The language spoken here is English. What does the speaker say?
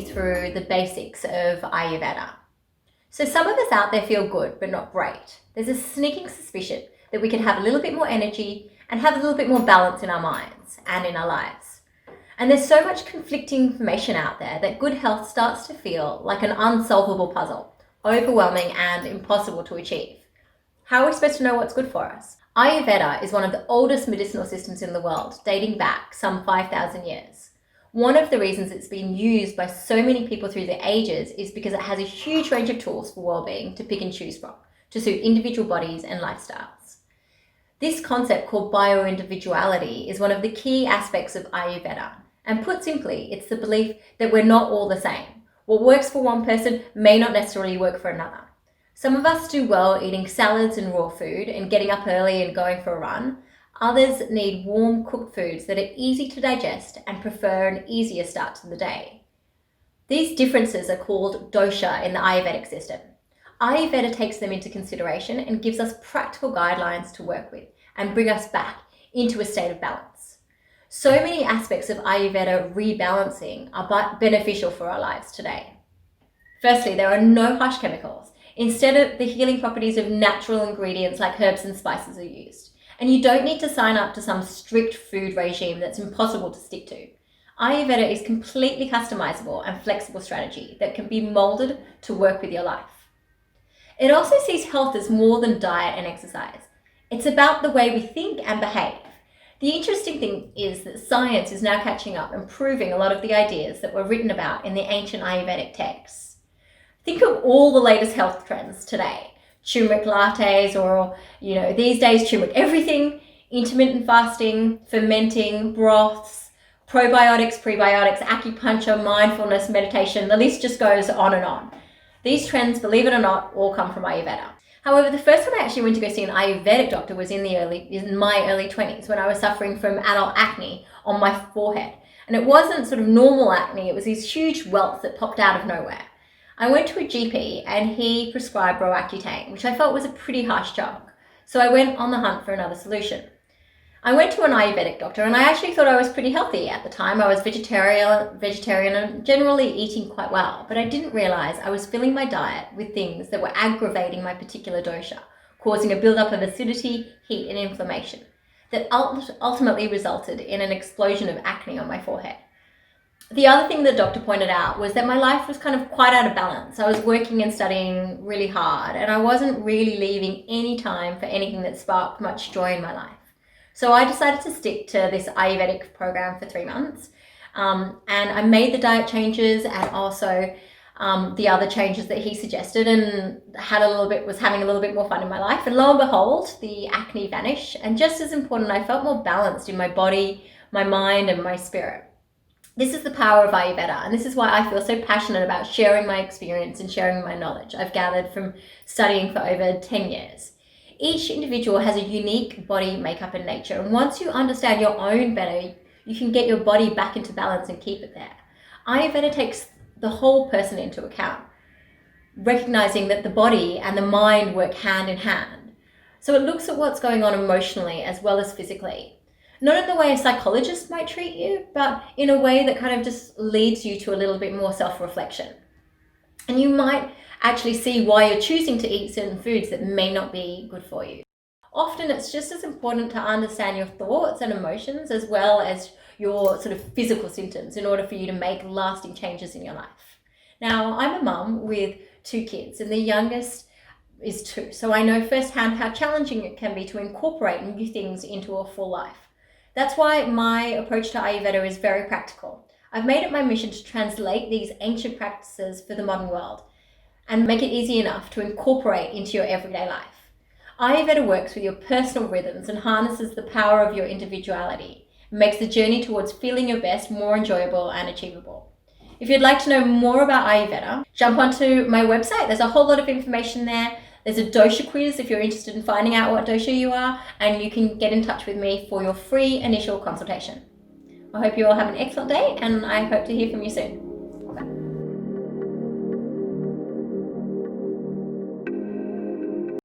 you through the basics of Ayurveda. So some of us out there feel good, but not great. There's a sneaking suspicion that we could have a little bit more energy and have a little bit more balance in our minds and in our lives. And there's so much conflicting information out there that good health starts to feel like an unsolvable puzzle, overwhelming and impossible to achieve. How are we supposed to know what's good for us? Ayurveda is one of the oldest medicinal systems in the world, dating back some 5,000 years. One of the reasons it's been used by so many people through the ages is because it has a huge range of tools for well-being to pick and choose from, to suit individual bodies and lifestyles. This concept called bio-individuality is one of the key aspects of Ayurveda. And put simply, it's the belief that we're not all the same. What works for one person may not necessarily work for another. Some of us do well eating salads and raw food and getting up early and going for a run. Others need warm cooked foods that are easy to digest and prefer an easier start to the day. These differences are called dosha in the Ayurvedic system. Ayurveda takes them into consideration and gives us practical guidelines to work with and bring us back into a state of balance. So many aspects of Ayurveda rebalancing are beneficial for our lives today. Firstly, there are no harsh chemicals. Instead, the healing properties of natural ingredients like herbs and spices are used. And you don't need to sign up to some strict food regime that's impossible to stick to. Ayurveda is completely customizable and flexible strategy that can be molded to work with your life. It also sees health as more than diet and exercise. It's about the way we think and behave. The interesting thing is that science is now catching up and proving a lot of the ideas that were written about in the ancient Ayurvedic texts. Think of all the latest health trends today. Turmeric lattes or, these days turmeric everything, intermittent fasting, fermenting, broths, probiotics, prebiotics, acupuncture, mindfulness, meditation, the list just goes on and on. These trends, believe it or not, all come from Ayurveda. However, the first time I actually went to go see an Ayurvedic doctor was in my early 20s when I was suffering from adult acne on my forehead. And it wasn't sort of normal acne, it was these huge welts that popped out of nowhere. I went to a GP and he prescribed Roaccutane, which I felt was a pretty harsh job. So I went on the hunt for another solution. I went to an Ayurvedic doctor and I actually thought I was pretty healthy at the time. I was vegetarian and generally eating quite well, but I didn't realize I was filling my diet with things that were aggravating my particular dosha, causing a buildup of acidity, heat and inflammation that ultimately resulted in an explosion of acne on my forehead. The other thing the doctor pointed out was that my life was kind of quite out of balance. I was working and studying really hard and I wasn't really leaving any time for anything that sparked much joy in my life. So I decided to stick to this Ayurvedic program for 3 months. And I made the diet changes and also the other changes that he suggested and was having a little bit more fun in my life. And lo and behold, the acne vanished. And just as important, I felt more balanced in my body, my mind and my spirit. This is the power of Ayurveda, and this is why I feel so passionate about sharing my experience and sharing my knowledge I've gathered from studying for over 10 years. Each individual has a unique body makeup and nature, and once you understand your own better, you can get your body back into balance and keep it there. Ayurveda takes the whole person into account, recognizing that the body and the mind work hand in hand. So it looks at what's going on emotionally as well as physically. Not in the way a psychologist might treat you, but in a way that kind of just leads you to a little bit more self-reflection. And you might actually see why you're choosing to eat certain foods that may not be good for you. Often it's just as important to understand your thoughts and emotions as well as your sort of physical symptoms in order for you to make lasting changes in your life. Now, I'm a mum with 2 kids and the youngest is 2, so I know firsthand how challenging it can be to incorporate new things into a full life. That's why my approach to Ayurveda is very practical. I've made it my mission to translate these ancient practices for the modern world and make it easy enough to incorporate into your everyday life. Ayurveda works with your personal rhythms and harnesses the power of your individuality. It makes the journey towards feeling your best more enjoyable and achievable. If you'd like to know more about Ayurveda, jump onto my website. There's a whole lot of information there. There's a dosha quiz if you're interested in finding out what dosha you are, and you can get in touch with me for your free initial consultation. I hope you all have an excellent day, and I hope to hear from you soon.